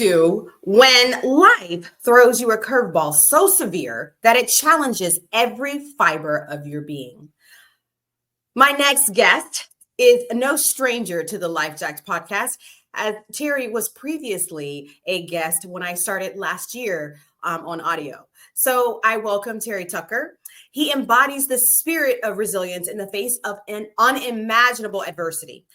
do when life throws you a curveball so severe that it challenges every fiber of your being? My next guest is no stranger to the Life Jacked podcast, as Terry was previously a guest when I started last year on audio. So I welcome Terry Tucker. He embodies the spirit of resilience in the face of an unimaginable adversity.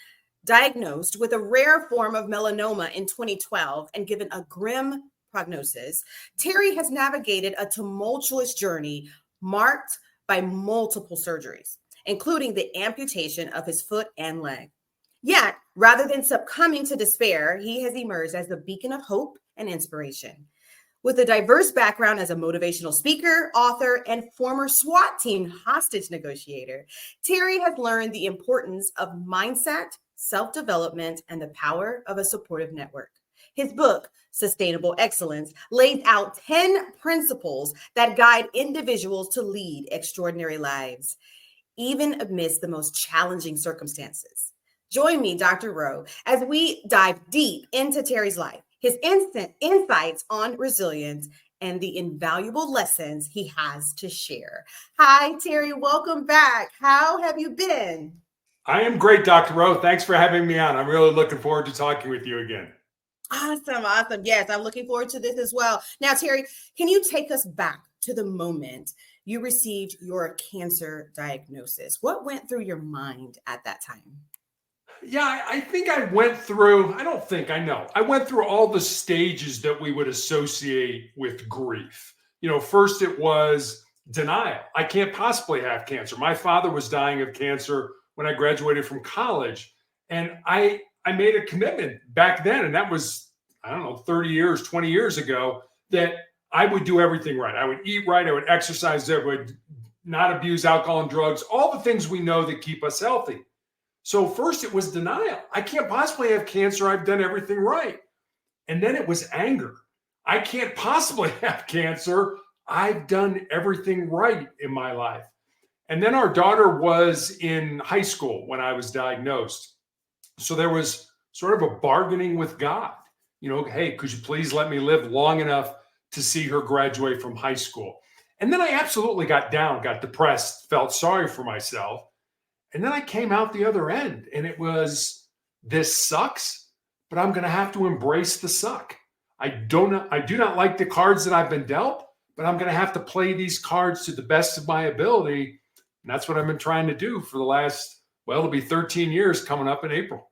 Diagnosed with a rare form of melanoma in 2012 and given a grim prognosis, Terry has navigated a tumultuous journey marked by multiple surgeries, including the amputation of his foot and leg. Yet, rather than succumbing to despair, he has emerged as the beacon of hope and inspiration. With a diverse background as a motivational speaker, author, and former SWAT team hostage negotiator, Terry has learned the importance of mindset, self-development, and the power of a supportive network. His book, Sustainable Excellence, lays out 10 principles that guide individuals to lead extraordinary lives, even amidst the most challenging circumstances. Join me, Dr. Rowe, as we dive deep into Terry's life, his instant insights on resilience, and the invaluable lessons he has to share. Hi, Terry. Welcome back. How have you been? I am great, Dr. Rowe. Thanks for having me on. I'm really looking forward to talking with you again. Awesome. Yes, I'm looking forward to this as well. Now, Terry, can you take us back to the moment you received your cancer diagnosis? What went through your mind at that time? Yeah, I think I went through, I went through all the stages that we would associate with grief. First it was denial. I can't possibly have cancer. My father was dying of cancer when I graduated from college. And I made a commitment back then, and that was, 30 years, 20 years ago, that I would do everything right. I would eat right. I would exercise. I would not abuse alcohol and drugs, all the things we know that keep us healthy. So first it was denial. I can't possibly have cancer. I've done everything right. And then it was anger. I can't possibly have cancer. I've done everything right in my life. And then our daughter was in high school when I was diagnosed. So there was sort of a bargaining with God. Hey, could you please let me live long enough to see her graduate from high school? And then I absolutely got down, got depressed, felt sorry for myself. And then I came out the other end, and it was, this sucks, but I'm going to have to embrace the suck. I do not like the cards that I've been dealt, but I'm going to have to play these cards to the best of my ability. And that's what I've been trying to do for the last, it'll be 13 years coming up in April.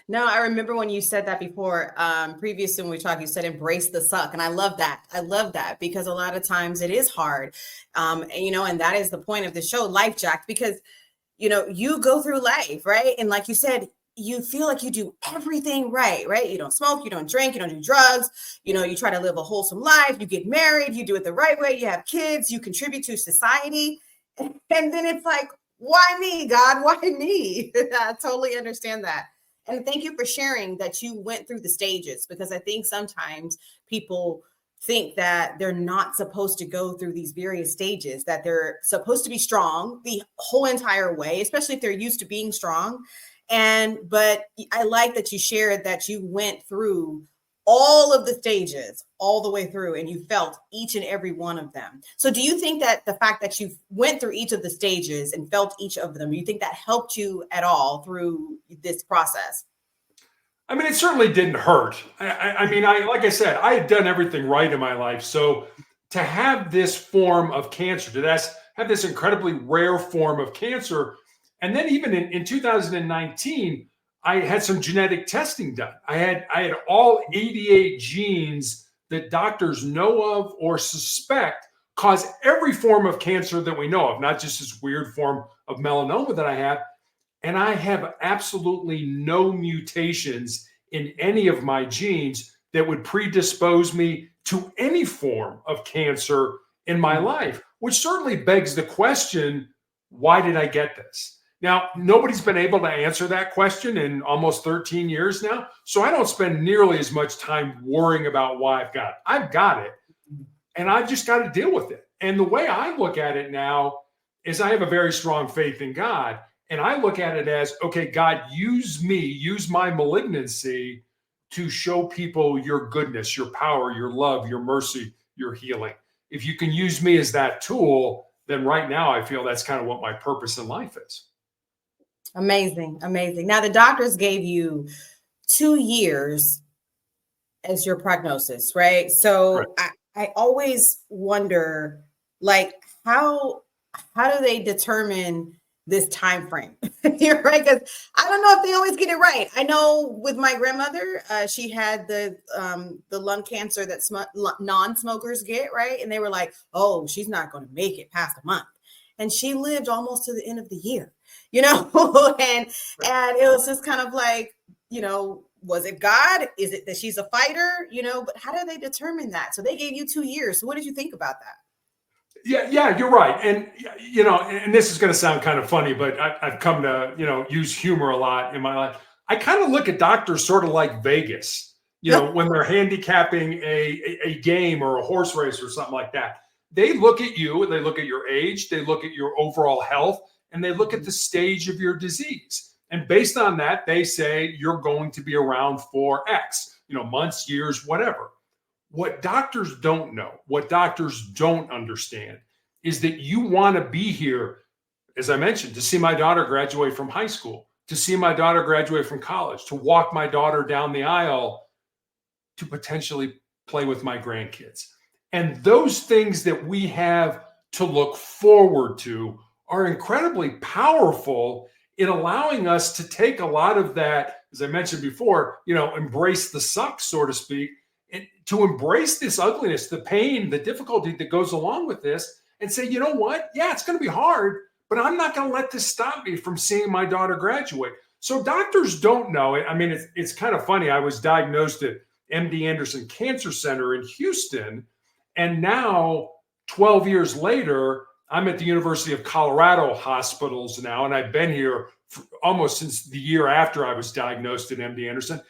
No, I remember when you said that before, previously when we talked, you said embrace the suck. And I love that. I love that because a lot of times it is hard. And that is the point of the show, Life Jacked, because, you go through life, right? And like you said, you feel like you do everything right? You don't smoke, you don't drink, you don't do drugs. You try to live a wholesome life. You get married, you do it the right way. You have kids, you contribute to society. And then it's like, why me, God? Why me? I totally understand that. And thank you for sharing that you went through the stages, because I think sometimes people think that they're not supposed to go through these various stages, that they're supposed to be strong the whole entire way, especially if they're used to being strong. But I like that you shared that you went through all of the stages all the way through and you felt each and every one of them. So do you think that the fact that you went through each of the stages and felt each of them, do you think that helped you at all through this process? It certainly didn't hurt. Like I said, I had done everything right in my life. So to have this form of cancer, have this incredibly rare form of cancer, and then even in 2019, I had some genetic testing done. I had all 88 genes that doctors know of or suspect cause every form of cancer that we know of, not just this weird form of melanoma that I have. And I have absolutely no mutations in any of my genes that would predispose me to any form of cancer in my life, which certainly begs the question, why did I get this? Now, nobody's been able to answer that question in almost 13 years now. So I don't spend nearly as much time worrying about why I've got it. I've got it, and I've just got to deal with it. And the way I look at it now is I have a very strong faith in God. And I look at it as, okay, God, use me, use my malignancy to show people your goodness, your power, your love, your mercy, your healing. If you can use me as that tool, then right now I feel that's kind of what my purpose in life is. Amazing. Amazing. Now, the doctors gave you 2 years as your prognosis, right? Right. So I always wonder, like, how do they determine this time frame? You're right, because I don't know if they always get it right. I know with my grandmother, she had the lung cancer that non-smokers get, right? And they were like, oh, she's not going to make it past a month, and she lived almost to the end of the year, you know. and it was just kind of like, you know, was it God? Is it that she's a fighter? You know, but how do they determine that? So they gave you 2 years. So what did you think about that? Yeah, you're right. And, you know, and this is going to sound kind of funny, but I've come to, you know, use humor a lot in my life. I kind of look at doctors sort of like Vegas, you know, when they're handicapping a game or a horse race or something like that. They look at you, they look at your age, they look at your overall health, and they look at the stage of your disease. And based on that, they say you're going to be around for X, you know, months, years, whatever. What doctors don't know, what doctors don't understand is that you want to be here, as I mentioned, to see my daughter graduate from high school, to see my daughter graduate from college, to walk my daughter down the aisle, to potentially play with my grandkids. And those things that we have to look forward to are incredibly powerful in allowing us to take a lot of that, as I mentioned before, you know, embrace the suck, so to speak, and to embrace this ugliness, the pain, the difficulty that goes along with this, and say, you know what? Yeah, it's going to be hard, but I'm not going to let this stop me from seeing my daughter graduate. So doctors don't know it. I mean, it's kind of funny. I was diagnosed at MD Anderson Cancer Center in Houston, and now 12 years later, I'm at the University of Colorado hospitals now, and I've been here for almost since the year after I was diagnosed at MD Anderson.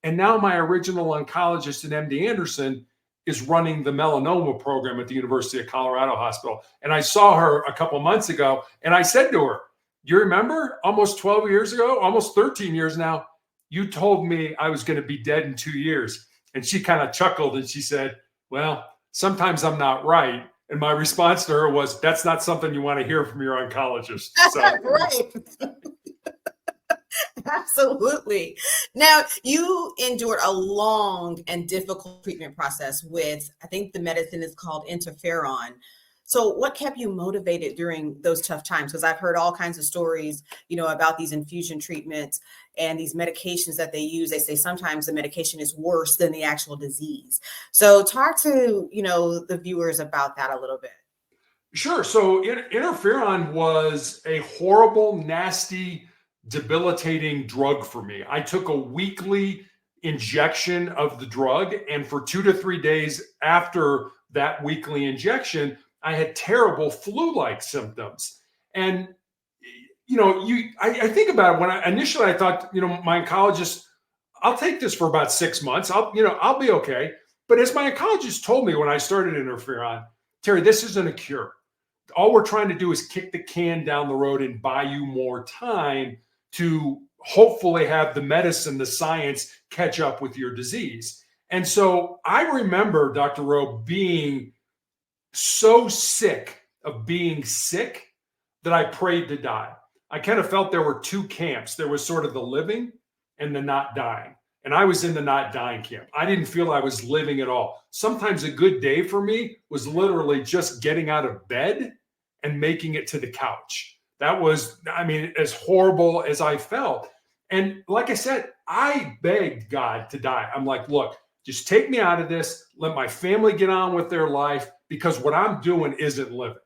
And now my original oncologist at MD Anderson is running the melanoma program at the University of Colorado Hospital. And I saw her a couple months ago, and I said to her, you remember almost 12 years ago, almost 13 years now, you told me I was going to be dead in 2 years. And she kind of chuckled and she said, well, sometimes I'm not right. And my response to her was, that's not something you want to hear from your oncologist. So. Right. Absolutely. Now, you endured a long and difficult treatment process with, I think the medicine is called interferon. So what kept you motivated during those tough times? Because I've heard all kinds of stories, you know, about these infusion treatments and these medications that they use. They say sometimes the medication is worse than the actual disease. So talk to, you know, the viewers about that a little bit. Sure. So interferon was a horrible, nasty, debilitating drug for me. I took a weekly injection of the drug, and for 2 to 3 days after that weekly injection, I had terrible flu-like symptoms. And you know, I think about it when initially I thought, you know, my oncologist, I'll take this for about 6 months. I'll be okay. But as my oncologist told me when I started interferon, Terry, this isn't a cure. All we're trying to do is kick the can down the road and buy you more time to hopefully have the medicine, the science catch up with your disease. And so I remember, Dr. Rowe, being so sick of being sick that I prayed to die. I kind of felt there were two camps. There was sort of the living and the not dying. And I was in the not dying camp. I didn't feel I was living at all. Sometimes a good day for me was literally just getting out of bed and making it to the couch. That was, I mean, as horrible as I felt. And like I said, I begged God to die. I'm like, look, just take me out of this. Let my family get on with their life, because what I'm doing isn't living.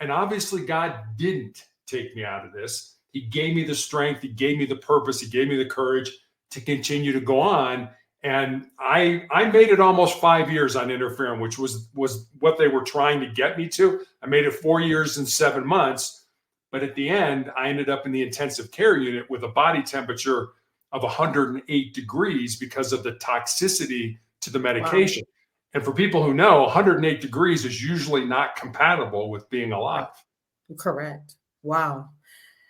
And obviously God didn't take me out of this. He gave me the strength. He gave me the purpose. He gave me the courage to continue to go on. And I made it almost 5 years on interferon, which was what they were trying to get me to. I made it 4 years and 7 months. But at the end, I ended up in the intensive care unit with a body temperature of 108 degrees because of the toxicity to the medication. Wow. And for people who know, 108 degrees is usually not compatible with being alive. Correct. Wow.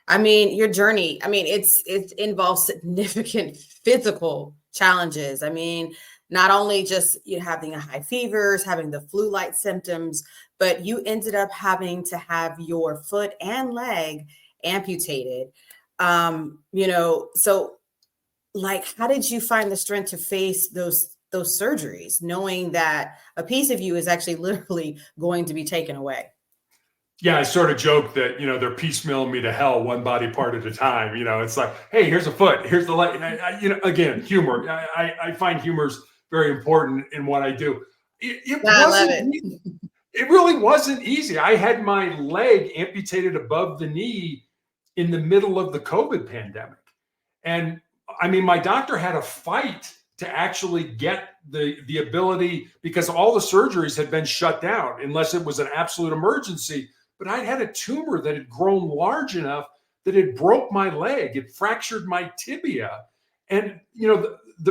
I mean, your journey, I mean, it involves significant physical challenges. I mean, not only just you having a high fevers, having the flu-like symptoms, but you ended up having to have your foot and leg amputated. So like, how did you find the strength to face those surgeries, knowing that a piece of you is actually literally going to be taken away? Yeah, I sort of joke that, they're piecemealing me to hell one body part at a time. It's like, hey, here's a foot, here's the leg. Again, humor. I find humor's very important in what I do. It I love wasn't, it. it really wasn't easy. I had my leg amputated above the knee in the middle of the COVID pandemic. And I mean, my doctor had a fight to actually get the ability, because all the surgeries had been shut down unless it was an absolute emergency. But I had a tumor that had grown large enough that it broke my leg. It fractured my tibia. And,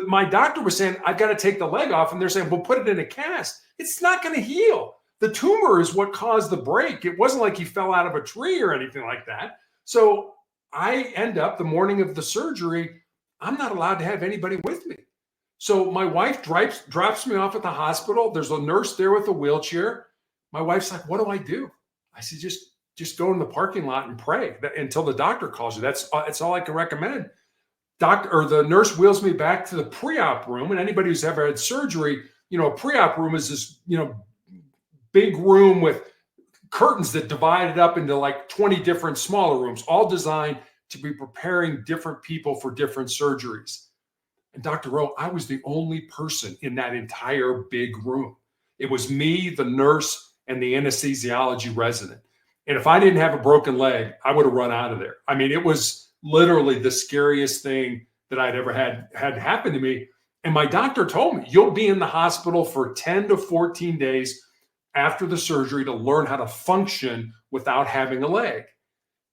my doctor was saying, I've got to take the leg off. And they're saying, well, put it in a cast. It's not going to heal. The tumor is what caused the break. It wasn't like he fell out of a tree or anything like that. So I end up the morning of the surgery, I'm not allowed to have anybody with me. So my wife drops me off at the hospital. There's a nurse there with a wheelchair. My wife's like, what do I do? I said, just go in the parking lot and pray until the doctor calls you. That's all I can recommend. The nurse wheels me back to the pre-op room. And anybody who's ever had surgery, a pre-op room is this, big room with curtains that divide it up into like 20 different smaller rooms, all designed to be preparing different people for different surgeries. And Dr. Rowe, I was the only person in that entire big room. It was me, the nurse, and the anesthesiology resident. And if I didn't have a broken leg, I would have run out of there. I mean, it was literally the scariest thing that I'd ever had happen to me. And my doctor told me, you'll be in the hospital for 10 to 14 days after the surgery to learn how to function without having a leg.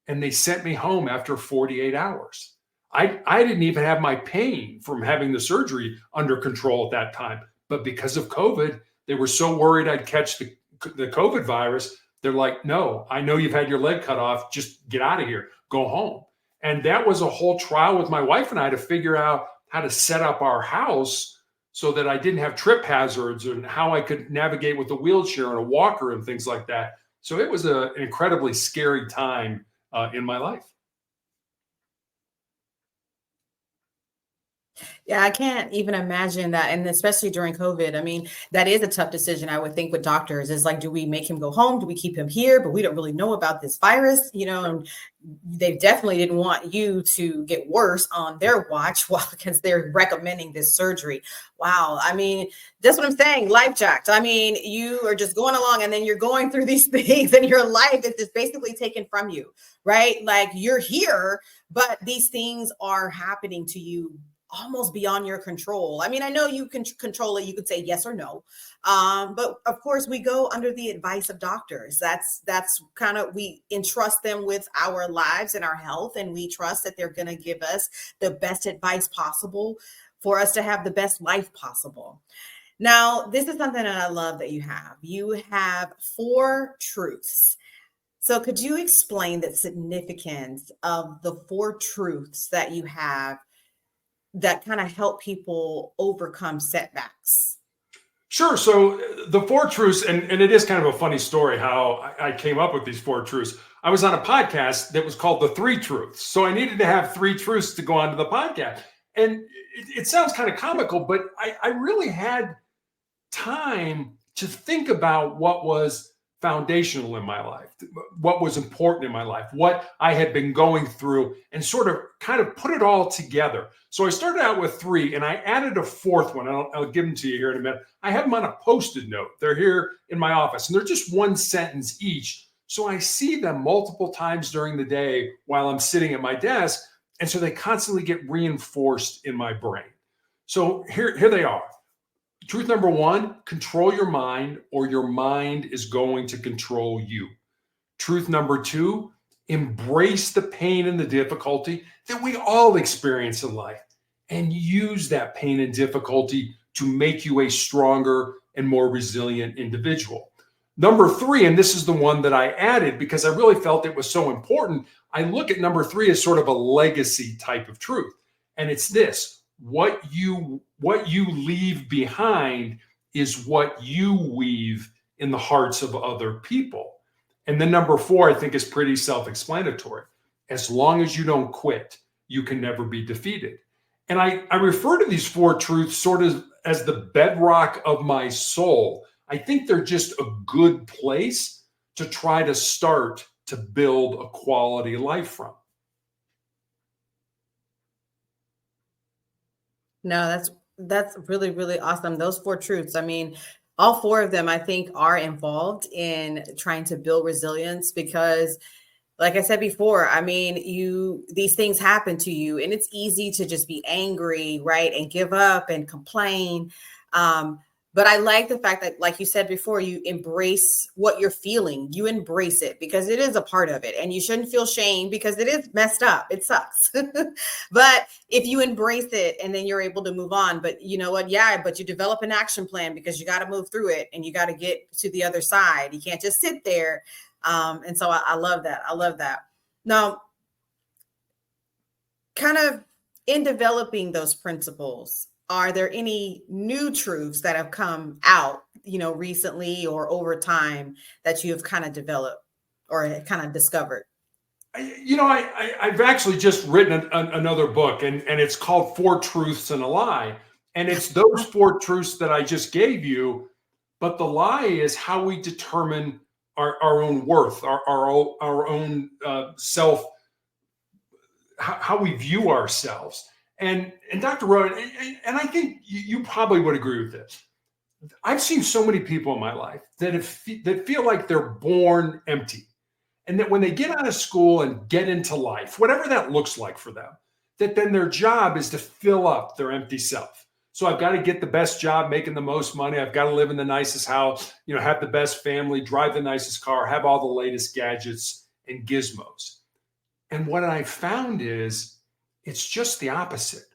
And they sent me home after 48 hours. I didn't even have my pain from having the surgery under control at that time. But because of COVID, they were so worried I'd catch the COVID virus. They're like, no, I know you've had your leg cut off. Just get out of here. Go home. And that was a whole trial with my wife and I to figure out how to set up our house so that I didn't have trip hazards and how I could navigate with a wheelchair and a walker and things like that. So it was an incredibly scary time in my life. Yeah, I can't even imagine that. And especially during COVID, I mean, that is a tough decision, I would think, with doctors. Is like, do we make him go home? Do we keep him here? But we don't really know about this virus, and they definitely didn't want you to get worse on their watch because they're recommending this surgery. Wow. I mean, that's what I'm saying. Life jacked. I mean, you are just going along and then you're going through these things and your life is just basically taken from you, right? Like, you're here, but these things are happening to you almost beyond your control. I mean, I know you can control it. You could say yes or no. But of course we go under the advice of doctors. That's kind of, we entrust them with our lives and our health. And we trust that they're going to give us the best advice possible for us to have the best life possible. Now, this is something that I love that you have. You have 4 truths. So could you explain the significance of the 4 truths that you have that kind of help people overcome setbacks? Sure. So the 4 truths, and it is kind of a funny story how I came up with these 4 truths. I was on a podcast that was called The 3 Truths. So I needed to have 3 truths to go onto the podcast. And it sounds kind of comical, but I really had time to think about what was foundational in my life, what was important in my life, what I had been going through, and sort of kind of put it all together. So I started out with 3 and I added a 4th one. I'll give them to you here in a minute. I have them on a Post-it note. They're here in my office and they're just 1 sentence each. So I see them multiple times during the day while I'm sitting at my desk. And so they constantly get reinforced in my brain. So here they are. Truth number 1, control your mind or your mind is going to control you. Truth number 2, embrace the pain and the difficulty that we all experience in life and use that pain and difficulty to make you a stronger and more resilient individual. Number 3, and this is the one that I added because I really felt it was so important. I look at number 3 as sort of a legacy type of truth. And it's this: what you leave behind is what you weave in the hearts of other people. And then number 4, I think, is pretty self-explanatory. As long as you don't quit, you can never be defeated. And I refer to these 4 truths sort of as the bedrock of my soul. I think they're just a good place to try to start to build a quality life from. No, that's really, really awesome. Those 4 truths. I mean, all 4 of them, I think, are involved in trying to build resilience because, like I said before, I mean, these things happen to you and it's easy to just be angry, right? And give up and complain. But I like the fact that, like you said before, you embrace what you're feeling. You embrace it because it is a part of it. And you shouldn't feel shame because it is messed up. It sucks. But if you embrace it and then you're able to move on, but you know what? Yeah, but you develop an action plan because you got to move through it and you got to get to the other side. You can't just sit there. And so I love that. I love that. Now, kind of in developing those principles, are there any new truths that have come out, recently or over time that you have kind of developed or kind of discovered? I've actually just written another book, and it's called 4 Truths and a Lie. And it's those 4 truths that I just gave you. But the lie is how we determine our own worth, our own self, how we view ourselves. And Dr. Rowan, and I think you probably would agree with this. I've seen so many people in my life that feel like they're born empty. And that when they get out of school and get into life, whatever that looks like for them, that then their job is to fill up their empty self. So I've got to get the best job, making the most money. I've got to live in the nicest house, have the best family, drive the nicest car, have all the latest gadgets and gizmos. And what I found is it's just the opposite.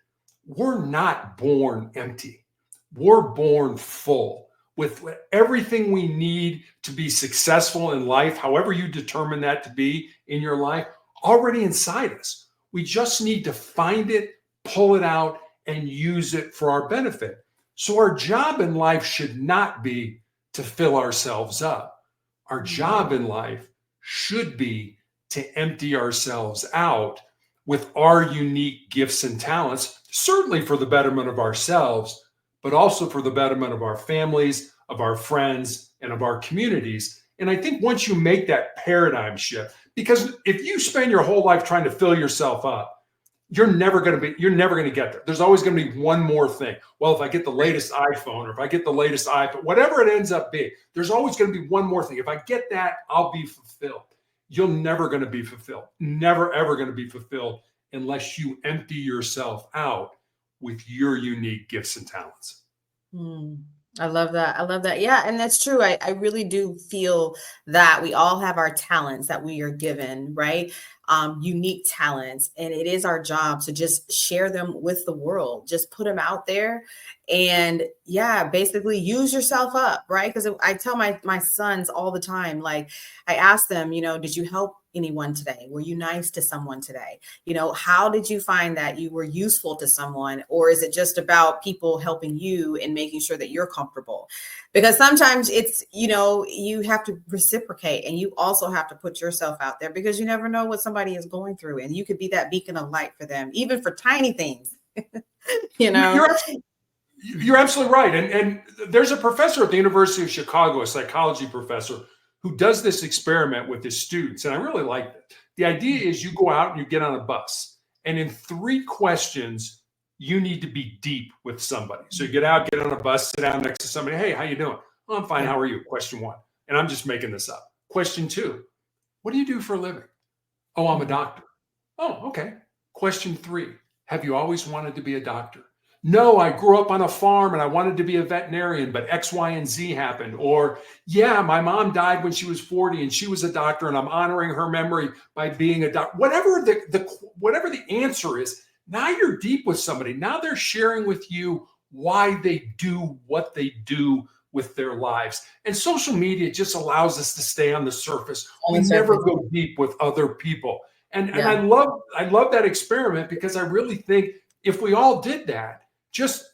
We're not born empty. We're born full with everything we need to be successful in life, however you determine that to be in your life, already inside us. We just need to find it, pull it out, and use it for our benefit. So our job in life should not be to fill ourselves up. Our job in life should be to empty ourselves out with our unique gifts and talents, certainly for the betterment of ourselves, but also for the betterment of our families, of our friends, and of our communities. And I think once you make that paradigm shift, because if you spend your whole life trying to fill yourself up, you're never going to get there. There's always going to be one more thing. Well, if I get the latest iPhone, or if I get the latest iPad, whatever it ends up being, there's always going to be one more thing. If I get that, I'll be fulfilled. You're never going to be fulfilled. Never, ever going to be fulfilled unless you empty yourself out with your unique gifts and talents. I love that. I love that. Yeah. And that's true. I really do feel that we all have our talents that we are given, right? Unique talents. And it is our job to just share them with the world, just put them out there and basically use yourself up, right? Because I tell my sons all the time, like I ask them, did you help anyone today? Were you nice to someone today? How did you find that you were useful to someone? Or is it just about people helping you and making sure that you're comfortable? Because sometimes it's, you have to reciprocate and you also have to put yourself out there because you never know what somebody is going through. And you could be that beacon of light for them, even for tiny things, You're absolutely right. And there's a professor at the University of Chicago, a psychology professor, who does this experiment with his students. And I really like it. The idea is you go out and you get on a bus. And in 3 questions, you need to be deep with somebody. So you get out, get on a bus, sit down next to somebody. Hey, how you doing? Oh, I'm fine. How are you? Question 1. And I'm just making this up. Question 2. What do you do for a living? Oh, I'm a doctor. Oh, okay. Question 3. Have you always wanted to be a doctor? No, I grew up on a farm and I wanted to be a veterinarian, but X, Y, and Z happened. Or, my mom died when she was 40 and she was a doctor and I'm honoring her memory by being a doctor. Whatever the answer is, now you're deep with somebody. Now they're sharing with you why they do what they do with their lives. And social media just allows us to stay on the surface. We never go deep with other people. And I love that experiment because I really think if we all did that, just,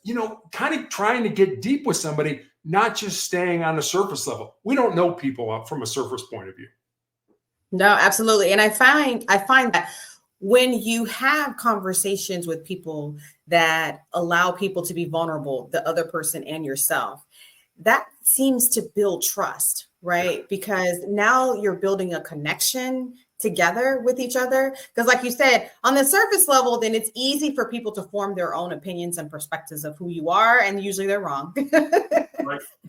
kind of trying to get deep with somebody, not just staying on the surface level. We don't know people from a surface point of view. No, absolutely. And I find that when you have conversations with people that allow people to be vulnerable, the other person and yourself, that seems to build trust, right? Because now you're building a connection together with each other. Because like you said, on the surface level, then it's easy for people to form their own opinions and perspectives of who you are. And usually they're wrong.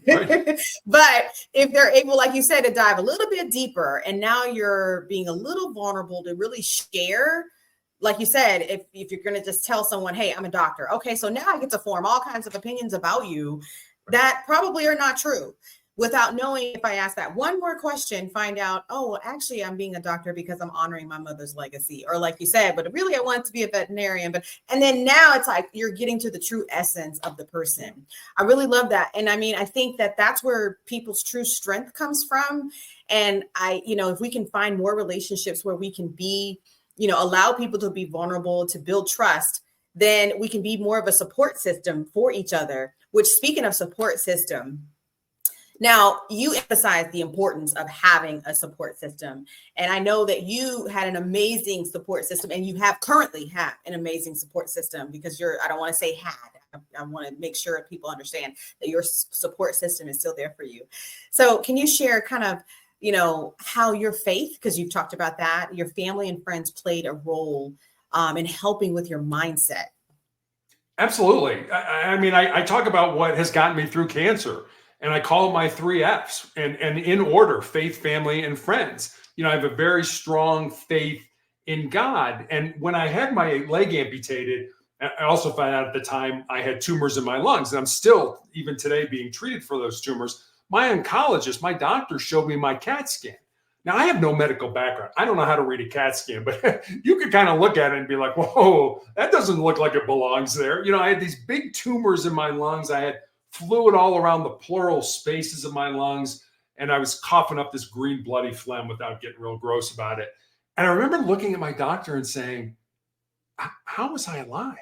Right. But if they're able, like you said, to dive a little bit deeper, and now you're being a little vulnerable to really share, like you said, if you're going to just tell someone, hey, I'm a doctor. Okay, so now I get to form all kinds of opinions about you that probably are not true, without knowing, if I ask that one more question, find out, oh, well, actually, I'm being a doctor because I'm honoring my mother's legacy. Or like you said, but really, I want to be a veterinarian. And then now it's like you're getting to the true essence of the person. I really love that. And I mean, I think that that's where people's true strength comes from. And if we can find more relationships where we can be, allow people to be vulnerable, to build trust, then we can be more of a support system for each other. Which, speaking of support system, now, you emphasize the importance of having a support system. And I know that you had an amazing support system, and you currently have an amazing support system, because I don't want to say had, I want to make sure people understand that your support system is still there for you. So can you share kind of, how your faith, because you've talked about that, your family and friends played a role in helping with your mindset? Absolutely. I talk about what has gotten me through cancer, and I call them my 3 F's, and in order: faith, family, and friends. I have a very strong faith in God. And when I had my leg amputated, I also found out at the time I had tumors in my lungs, and I'm still, even today, being treated for those tumors. My oncologist, my doctor, showed me my CAT scan. Now, I have no medical background. I don't know how to read a CAT scan, but you could kind of look at it and be like, whoa, that doesn't look like it belongs there. I had these big tumors in my lungs. I had fluid all around the pleural spaces of my lungs, and I was coughing up this green bloody phlegm without getting real gross about it. And I remember looking at my doctor and saying, how was I alive?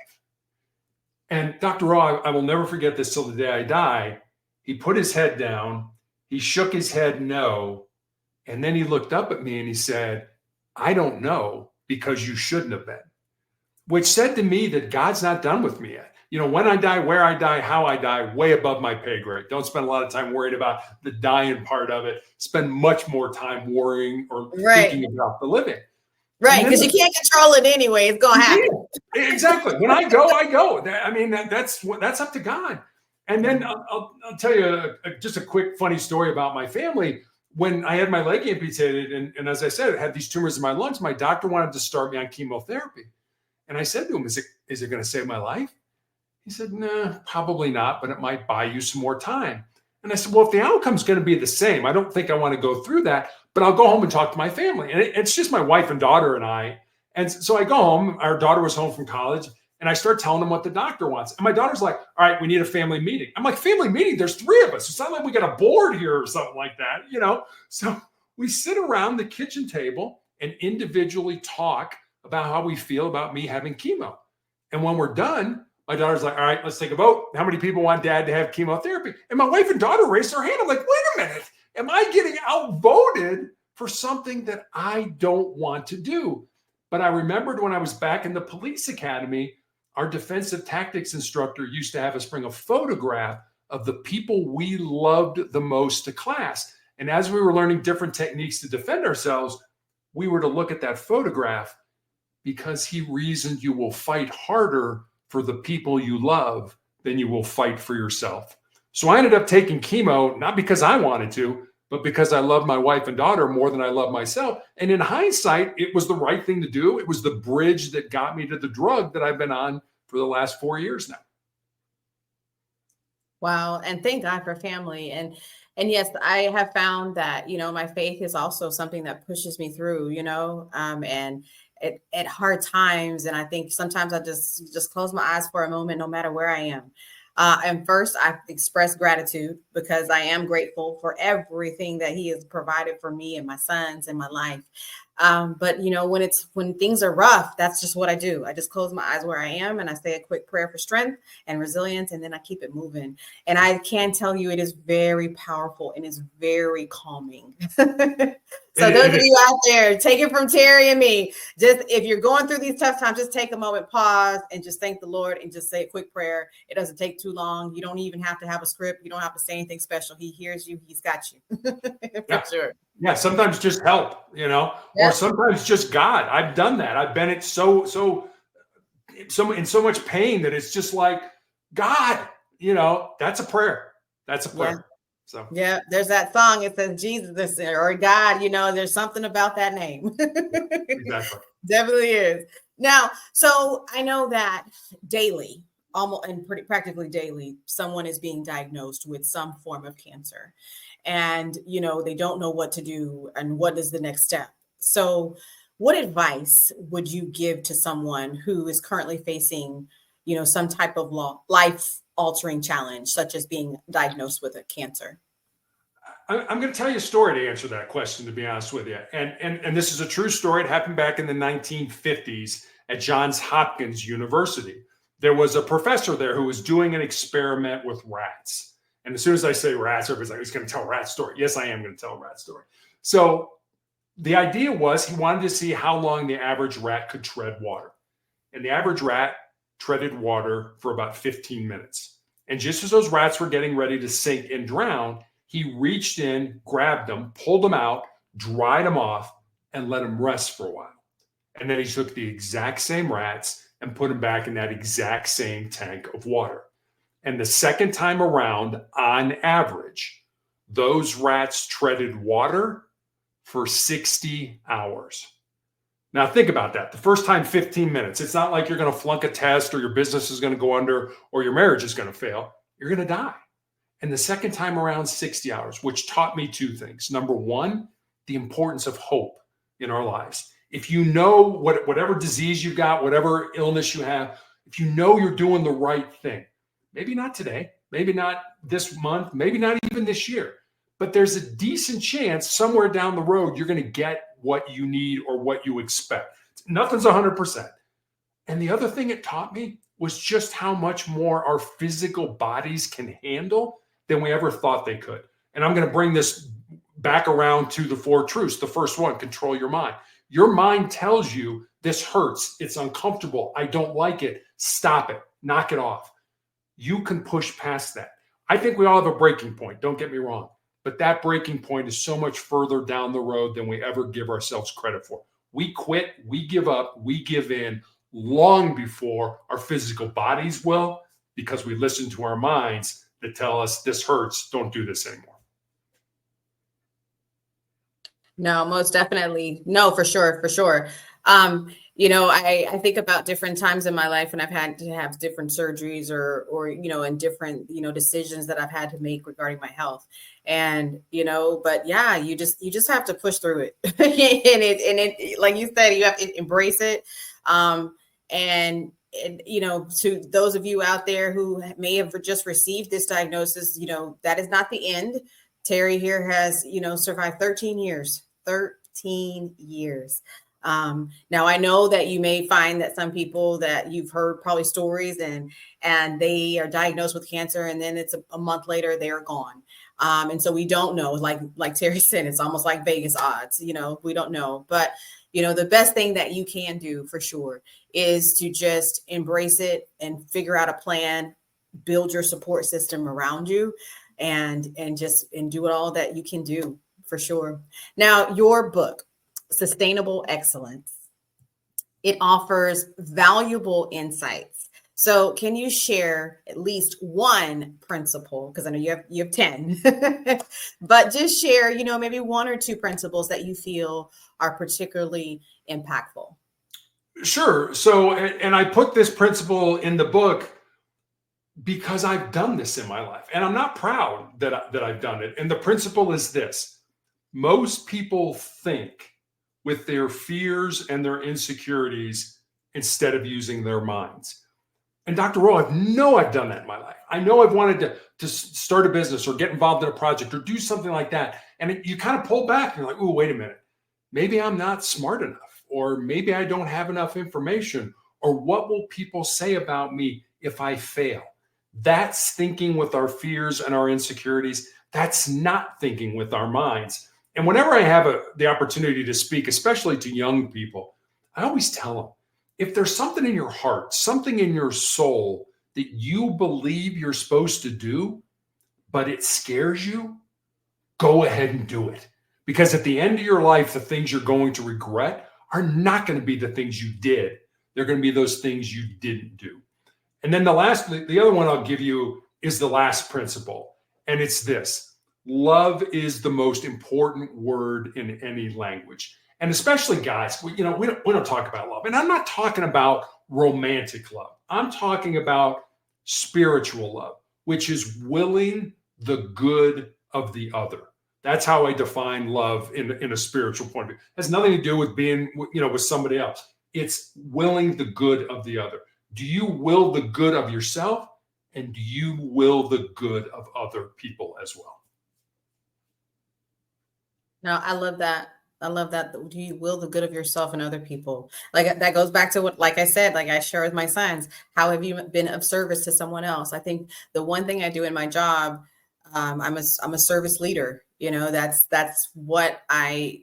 And Dr. Raw, I will never forget this till the day I die. He put his head down, he shook his head no, and then he looked up at me and he said, I don't know, because you shouldn't have been. Which said to me that God's not done with me yet. When I die, where I die, how I die, way above my pay grade. Don't spend a lot of time worried about the dying part of it. Spend much more time worrying or thinking about the living. Right, because you can't control it anyway. It's going to happen. Exactly. When I go, I go. That's up to God. And then I'll tell you just a quick funny story about my family. When I had my leg amputated, and as I said, I had these tumors in my lungs, my doctor wanted to start me on chemotherapy. And I said to him, is it going to save my life? He said, nah, probably not, but it might buy you some more time. And I said, well, if the outcome's going to be the same, I don't think I want to go through that, but I'll go home and talk to my family. And it's just my wife and daughter and I. And so I go home, our daughter was home from college, and I start telling them what the doctor wants. And my daughter's like, all right, we need a family meeting. I'm like, family meeting? There's 3 of us. It's not like we got a board here or something like that, So we sit around the kitchen table and individually talk about how we feel about me having chemo. And when we're done, my daughter's like, all right, let's take a vote. How many people want dad to have chemotherapy? And my wife and daughter raised their hand. I'm like, wait a minute. Am I getting outvoted for something that I don't want to do? But I remembered when I was back in the police academy, our defensive tactics instructor used to have us bring a photograph of the people we loved the most to class. And as we were learning different techniques to defend ourselves, we were to look at that photograph, because he reasoned you will fight harder for the people you love than you will fight for yourself. So I ended up taking chemo, not because I wanted to, but because I love my wife and daughter more than I love myself. And in hindsight, it was the right thing to do. It was the bridge that got me to the drug that I've been on for the last 4 years now. Wow. And thank God for family. And yes, I have found that, my faith is also something that pushes me through, and at hard times. And I think sometimes I just close my eyes for a moment, no matter where I am. And first, I express gratitude, because I am grateful for everything that he has provided for me and my sons and my life. But when things are rough, that's just what I do. I just close my eyes where I am and I say a quick prayer for strength and resilience, and then I keep it moving. And I can tell you it is very powerful and is very calming. So those of you out there, take it from Terry and me. Just if you're going through these tough times, just take a moment, pause, and just thank the Lord and just say a quick prayer. It doesn't take too long. You don't even have to have a script. You don't have to say anything special. He hears you. He's got you. For sure. Yeah, sometimes just help, or sometimes just God. I've done that. I've been in so much pain that it's just like, God, that's a prayer. That's a prayer. So yeah, there's that song. It says Jesus or God, there's something about that name. Exactly. Definitely is. Now, so I know that daily, almost and practically daily, someone is being diagnosed with some form of cancer. And, they don't know what to do and what is the next step. So what advice would you give to someone who is currently facing, some type of life altering challenge, such as being diagnosed with a cancer? I'm going to tell you a story to answer that question, to be honest with you. And this is a true story. It happened back in the 1950s at Johns Hopkins University. There was a professor there who was doing an experiment with rats. And as soon as I say rats, everybody's like, he's going to tell a rat story. Yes, I am going to tell a rat story. So the idea was he wanted to see how long the average rat could tread water. And the average rat treaded water for about 15 minutes. And just as those rats were getting ready to sink and drown, he reached in, grabbed them, pulled them out, dried them off, and let them rest for a while. And then he took the exact same rats and put them back in that exact same tank of water. And the second time around, on average, those rats treaded water for 60 hours. Now think about that. The first time, 15 minutes. It's not like you're going to flunk a test or your business is going to go under or your marriage is going to fail. You're going to die. And the second time around, 60 hours, which taught me two things. Number one, the importance of hope in our lives. If you know whatever disease you've got, whatever illness you have, if you know you're doing the right thing, maybe not today, maybe not this month, maybe not even this year, but there's a decent chance somewhere down the road, you're going to get what you need or what you expect. Nothing's 100%. And the other thing it taught me was just how much more our physical bodies can handle than we ever thought they could. And I'm going to bring this back around to the four truths. The first one, control your mind. Your mind tells you this hurts, it's uncomfortable, I don't like it, stop it, knock it off. You can push past that. I think we all have a breaking point, don't get me wrong, but that breaking point is so much further down the road than we ever give ourselves credit for. We quit, we give up, we give in long before our physical bodies will, because we listen to our minds that tell us this hurts, don't do this anymore. No, most definitely. No, for sure. For sure. I think about different times in my life when I've had to have different surgeries or and different, decisions that I've had to make regarding my health. And, but yeah, you just have to push through it. and it, like you said, you have to embrace it. And to those of you out there who may have just received this diagnosis, that is not the end. Terry here has, survived 13 years. Now I know that you may find that some people that you've heard probably stories and they are diagnosed with cancer and then it's a month later they're gone. And so we don't know, like Terry said, it's almost like Vegas odds, we don't know. But, the best thing that you can do for sure is to just embrace it and figure out a plan, build your support system around you and do all that you can do for sure. Now, your book, Sustainable Excellence, it offers valuable insights. So can you share at least one principle? Because I know you have 10, but just share, maybe one or two principles that you feel are particularly impactful. Sure. So, and I put this principle in the book because I've done this in my life and I'm not proud that I've done it. And the principle is this: most people think with their fears and their insecurities instead of using their minds. And Dr. Rowe, I've done that in my life. I know I've wanted to start a business or get involved in a project or do something like that. And you kind of pull back and you're like, oh, wait a minute. maybe I'm not smart enough, or maybe I don't have enough information, or what will people say about me if I fail? That's thinking with our fears and our insecurities. That's not thinking with our minds. And whenever I have the opportunity to speak, especially to young people, I always tell them, if there's something in your heart, something in your soul that you believe you're supposed to do, but it scares you, go ahead and do it. Because at the end of your life, the things you're going to regret are not going to be the things you did. They're going to be those things you didn't do. And then the other one I'll give you is the last principle. And it's this: love is the most important word in any language. And especially guys, we don't talk about love. And I'm not talking about romantic love. I'm talking about spiritual love, which is willing the good of the other. That's how I define love in a spiritual point of view. It has nothing to do with being, with somebody else. It's willing the good of the other. Do you will the good of yourself? And do you will the good of other people as well? No, I love that. I love that. Do you will the good of yourself and other people? Like that goes back to what, like I said, like I share with my sons, how have you been of service to someone else? I think the one thing I do in my job, I'm a service leader. That's what I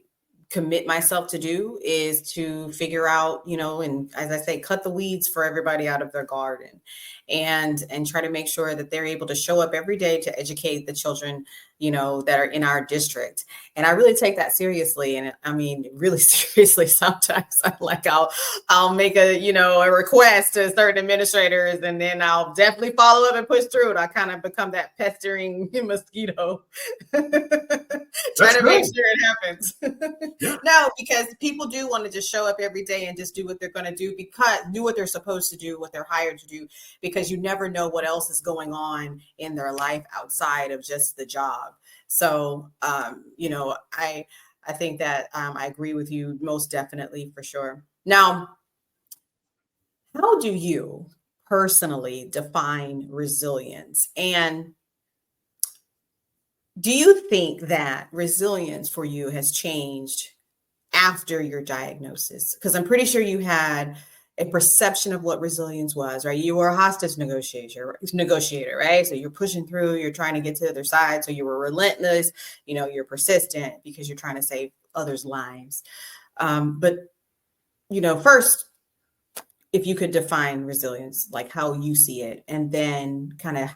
commit myself to do, is to figure out, and as I say, cut the weeds for everybody out of their garden, and try to make sure that they're able to show up every day to educate the children, that are in our district. And I really take that seriously. And I mean, really seriously, sometimes I'll make a request to certain administrators, and then I'll definitely follow up and push through it. I kind of become that pestering mosquito, trying to make sure it happens. No, because people do want to just show up every day and just do what they're going to do, do what they're supposed to do, what they're hired to do, because you never know what else is going on in their life outside of just the job. So, I think that I agree with you most definitely, for sure. Now, how do you personally define resilience? And do you think that resilience for you has changed after your diagnosis? Because I'm pretty sure you had a perception of what resilience was, right? You were a hostage negotiator, right? So you're pushing through, you're trying to get to the other side. So you were relentless, you're persistent because you're trying to save others' lives. But first, if you could define resilience, like how you see it, and then kind of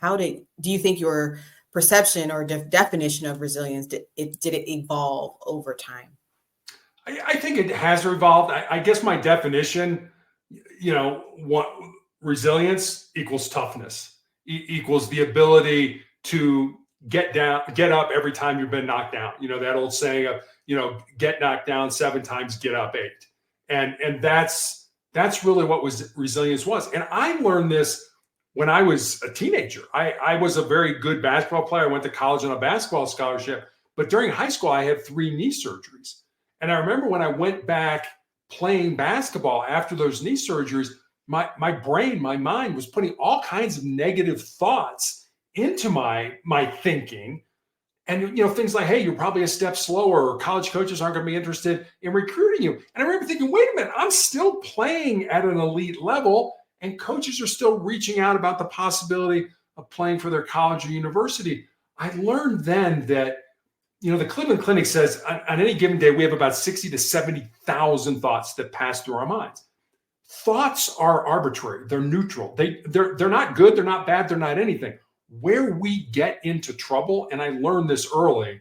do you think your perception or definition of resilience, did it evolve over time? I think it has evolved. I guess my definition, what resilience equals toughness, equals the ability to get up every time you've been knocked down. That old saying of, get knocked down 7 times, get up 8. And that's really what resilience was. And I learned this when I was a teenager. I was a very good basketball player. I went to college on a basketball scholarship, but during high school, I had 3 knee surgeries. And I remember when I went back playing basketball after those knee surgeries, my brain, my mind was putting all kinds of negative thoughts into my thinking. And, things like, hey, you're probably a step slower, or college coaches aren't going to be interested in recruiting you. And I remember thinking, wait a minute, I'm still playing at an elite level, and coaches are still reaching out about the possibility of playing for their college or university. I learned then that, the Cleveland Clinic says on any given day, we have about 60 to 70,000 thoughts that pass through our minds. Thoughts are arbitrary. They're neutral. They're not good. They're not bad. They're not anything. Where we get into trouble, and I learned this early,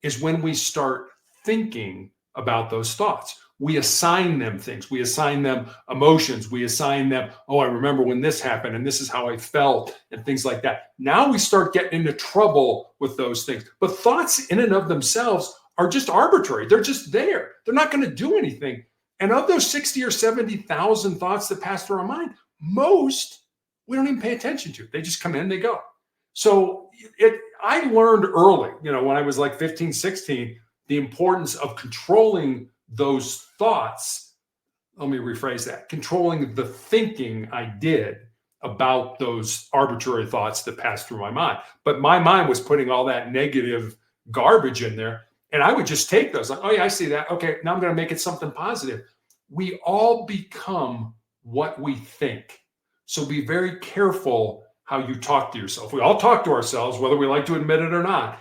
is when we start thinking about those thoughts. We assign them things. We assign them emotions. We assign them, oh, I remember when this happened and this is how I felt and things like that. Now we start getting into trouble with those things. But thoughts in and of themselves are just arbitrary. They're just there. They're not going to do anything. And of those 60 or 70,000 thoughts that pass through our mind, most we don't even pay attention to. They just come in, they go. So I learned early, when I was like 15, 16, the importance of controlling those thoughts. Let me rephrase that. Controlling the thinking I did about those arbitrary thoughts that passed through my mind. But my mind was putting all that negative garbage in there. And I would just take those like, oh yeah, I see that. Okay, now I'm going to make it something positive. We all become what we think. So be very careful how you talk to yourself. We all talk to ourselves, whether we like to admit it or not.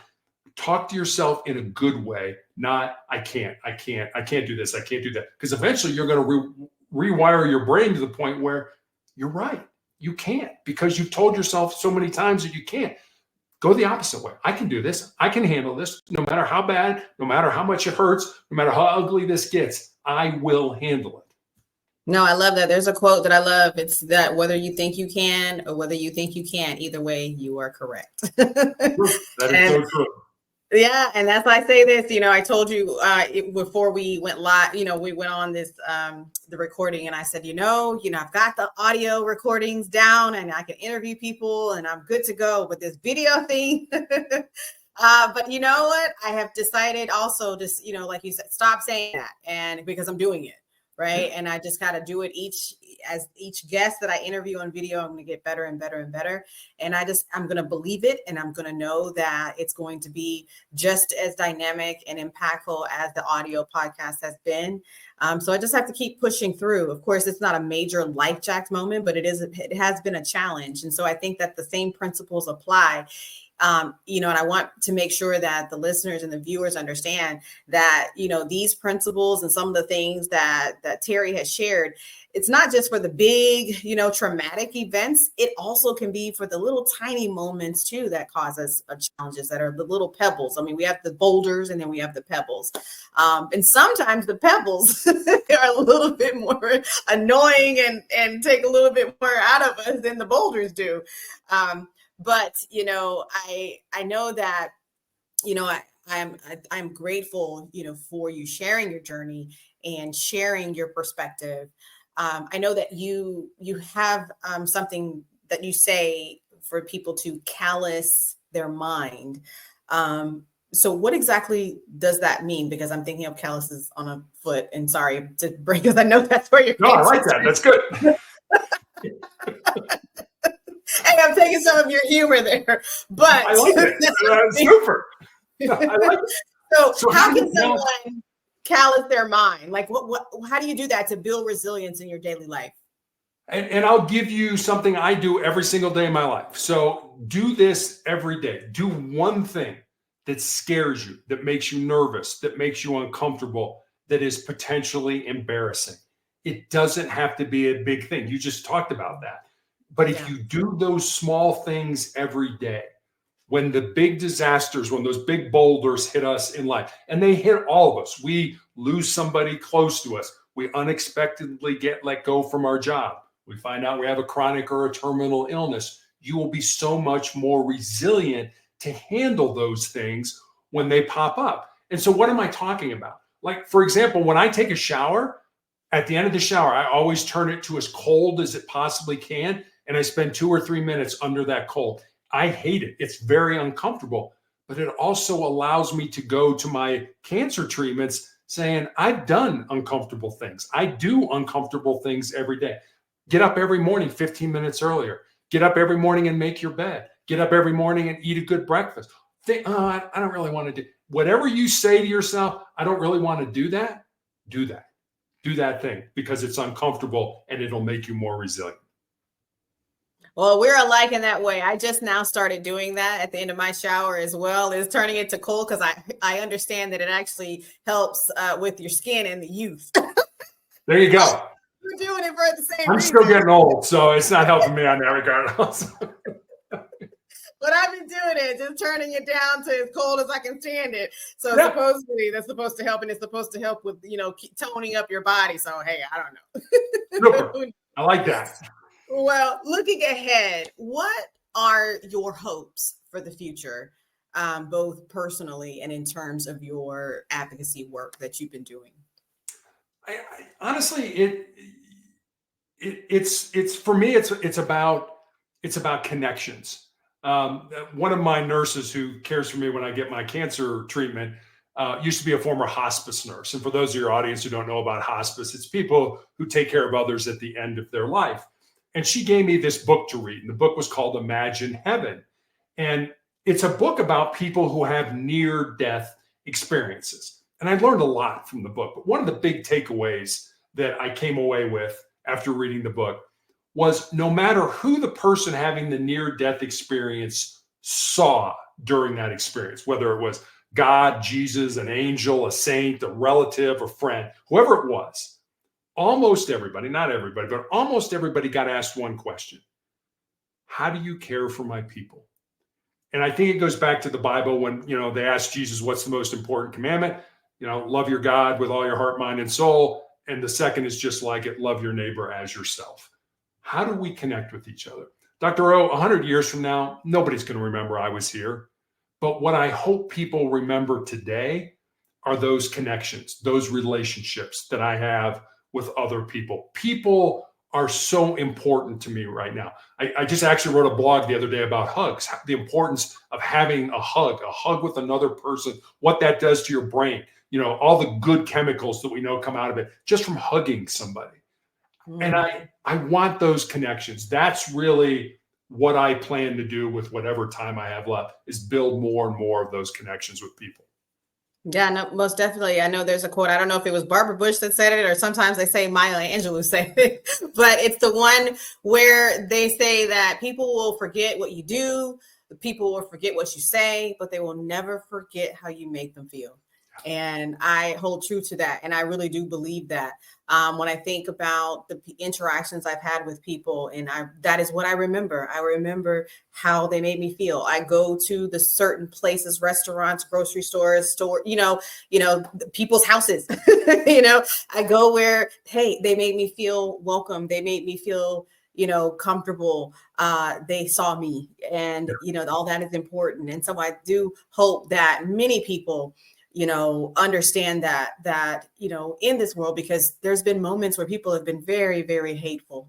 Talk to yourself in a good way, not I can't do this, I can't do that. Because eventually you're going to rewire your brain to the point where you're right. You can't, because you've told yourself so many times that you can't. Go the opposite way. I can do this. I can handle this. No matter how bad, no matter how much it hurts, no matter how ugly this gets, I will handle it. No, I love that. There's a quote that I love. It's that whether you think you can or whether you think you can't, either way, you are correct. That is so true. Yeah, and that's why I say this. I told you before we went live. We went on this the recording, and I said, I've got the audio recordings down, and I can interview people, and I'm good to go. But this video thing, but you know what? I have decided also, just like you said, stop saying that, and because I'm doing it. Right. And I just got to do it each guest that I interview on video. I'm going to get better and better and better. And I'm going to believe it. And I'm going to know that it's going to be just as dynamic and impactful as the audio podcast has been. So I just have to keep pushing through. Of course, it's not a major life jacked moment, but it has been a challenge. And so I think that the same principles apply. And I want to make sure that the listeners and the viewers understand that, these principles and some of the things that Terry has shared, it's not just for the big, traumatic events. It also can be for the little tiny moments too, that cause us challenges, that are the little pebbles. I mean, we have the boulders and then we have the pebbles. And sometimes the pebbles are a little bit more annoying and take a little bit more out of us than the boulders do. But, I know that, I'm grateful, for you sharing your journey and sharing your perspective. I know that you have something that you say for people to callous their mind. So what exactly does that mean? Because I'm thinking of calluses on a foot, and sorry to break, because I know that's where you're. No, I like that. That's good. Hey, I'm taking some of your humor there, but I like it. Super. I like it. So how can someone callous their mind? Like, how do you do that to build resilience in your daily life? And I'll give you something I do every single day in my life. So do this every day. Do one thing that scares you, that makes you nervous, that makes you uncomfortable, that is potentially embarrassing. It doesn't have to be a big thing. You just talked about that. But if you do those small things every day, when the big disasters, when those big boulders hit us in life, and they hit all of us, we lose somebody close to us, we unexpectedly get let go from our job, we find out we have a chronic or a terminal illness, you will be so much more resilient to handle those things when they pop up. And so what am I talking about? Like, for example, when I take a shower, at the end of the shower, I always turn it to as cold as it possibly can. And I spend 2 or 3 minutes under that cold. I hate it. It's very uncomfortable, but it also allows me to go to my cancer treatments saying, I've done uncomfortable things. I do uncomfortable things every day. Get up every morning 15 minutes earlier. Get up every morning and make your bed. Get up every morning and eat a good breakfast. I don't really want to do whatever you say to yourself. I don't really want to do that. Do that. Do that thing, because it's uncomfortable and it'll make you more resilient. Well, we're alike in that way. I just now started doing that at the end of my shower as well, is turning it to cold, because I understand that it actually helps with your skin and the youth. There you go. We're doing it for the same I'm reason. still getting old, so it's not helping me on that regard. But I've been doing it, just turning it down to as cold as I can stand it. So supposedly that's supposed to help, and it's supposed to help with, toning up your body. So, hey, I don't know. Super. I like that. Well, looking ahead, what are your hopes for the future, both personally and in terms of your advocacy work that you've been doing? I honestly, it's for me, it's about connections. One of my nurses who cares for me when I get my cancer treatment used to be a former hospice nurse. And for those of your audience who don't know about hospice, it's people who take care of others at the end of their life. And she gave me this book to read. And the book was called Imagine Heaven. And it's a book about people who have near-death experiences. And I learned a lot from the book. But one of the big takeaways that I came away with after reading the book was no matter who the person having the near-death experience saw during that experience, whether it was God, Jesus, an angel, a saint, a relative, a friend, whoever it was, almost everybody, not everybody, but almost everybody got asked one question: how do you care for my people? And I think it goes back to the Bible when, they asked Jesus, what's the most important commandment? Love your God with all your heart, mind, and soul. And the second is just like it, love your neighbor as yourself. How do we connect with each other? Dr. O, 100 years from now, nobody's going to remember I was here. But what I hope people remember today are those connections, those relationships that I have with other people. People are so important to me right now. I just actually wrote a blog the other day about hugs, the importance of having a hug with another person, what that does to your brain, all the good chemicals that we know come out of it just from hugging somebody. And I want those connections. That's really what I plan to do with whatever time I have left, is build more and more of those connections with people. Yeah, no, most definitely. I know there's a quote. I don't know if it was Barbara Bush that said it, or sometimes they say Maya Angelou said it, but it's the one where they say that people will forget what you do, the people will forget what you say, but they will never forget how you make them feel. And I hold true to that. And I really do believe that. When I think about the interactions I've had with people, and that is what I remember. I remember how they made me feel. I go to the certain places, restaurants, grocery stores, people's houses. I go where, hey, they made me feel welcome. They made me feel, comfortable. They saw me, and, all that is important. And so I do hope that many people understand that, in this world, because there's been moments where people have been very, very hateful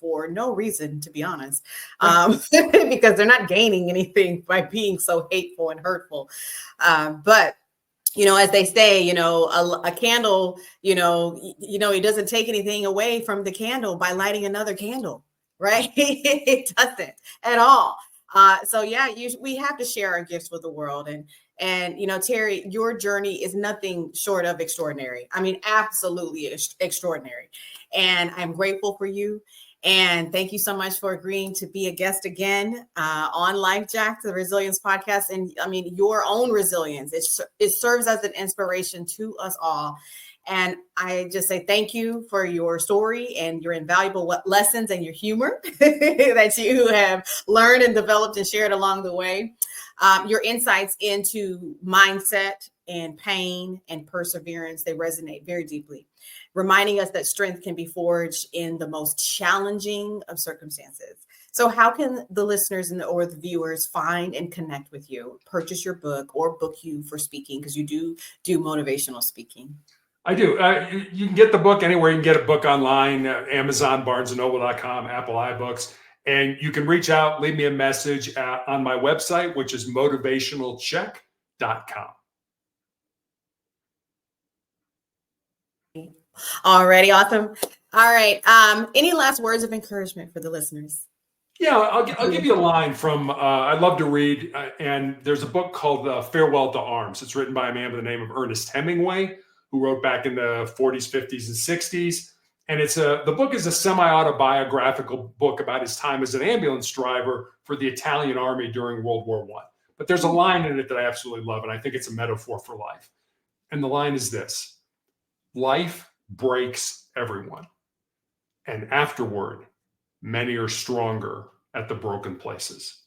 for no reason, to be honest, because they're not gaining anything by being so hateful and hurtful. But as they say, a candle, it doesn't take anything away from the candle by lighting another candle, right? It doesn't at all. So yeah, we have to share our gifts with the world. And Terry, your journey is nothing short of extraordinary. I mean, absolutely extraordinary. And I'm grateful for you. And thank you so much for agreeing to be a guest again on Life Jack, the Resilience Podcast. And I mean, your own resilience, it serves as an inspiration to us all. And I just say thank you for your story and your invaluable lessons and your humor that you have learned and developed and shared along the way. Your insights into mindset and pain and perseverance, they resonate very deeply, reminding us that strength can be forged in the most challenging of circumstances. So how can the listeners or the viewers find and connect with you, purchase your book, or book you for speaking? Because you do motivational speaking. I do. You can get the book anywhere. You can get a book online, Amazon, BarnesandNoble.com, Apple iBooks. And you can reach out, leave me a message on my website, which is motivationalcheck.com. Alrighty, awesome. All right. Any last words of encouragement for the listeners? Yeah, I'll give you a line from, I love to read, and there's a book called Farewell to Arms. It's written by a man by the name of Ernest Hemingway, who wrote back in the 40s, 50s, and 60s. And the book is a semi-autobiographical book about his time as an ambulance driver for the Italian army during World War I. But there's a line in it that I absolutely love, and I think it's a metaphor for life. And the line is this: life breaks everyone, and afterward, many are stronger at the broken places.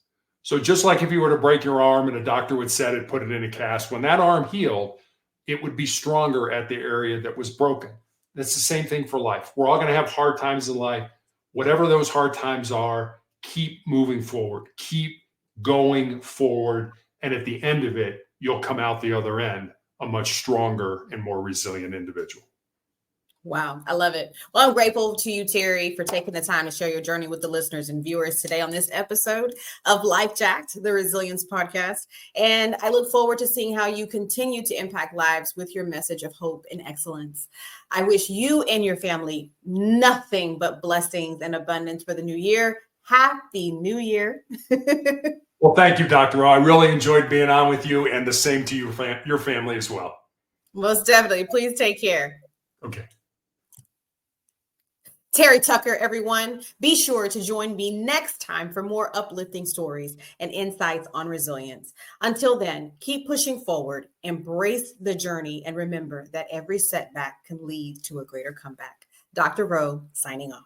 So just like if you were to break your arm and a doctor would set it, put it in a cast, when that arm healed, it would be stronger at the area that was broken. That's the same thing for life. We're all going to have hard times in life. Whatever those hard times are, keep moving forward, keep going forward. And at the end of it, you'll come out the other end a much stronger and more resilient individual. Wow, I love it. Well, I'm grateful to you, Terry, for taking the time to share your journey with the listeners and viewers today on this episode of Life Jacked, the Resilience Podcast. And I look forward to seeing how you continue to impact lives with your message of hope and excellence. I wish you and your family nothing but blessings and abundance for the new year. Happy New Year. Well, thank you, Dr. Rowe. I really enjoyed being on with you, and the same to your family as well. Most definitely. Please take care. Okay. Terry Tucker, everyone. Be sure to join me next time for more uplifting stories and insights on resilience. Until then, keep pushing forward, embrace the journey, and remember that every setback can lead to a greater comeback. Dr. Rowe, signing off.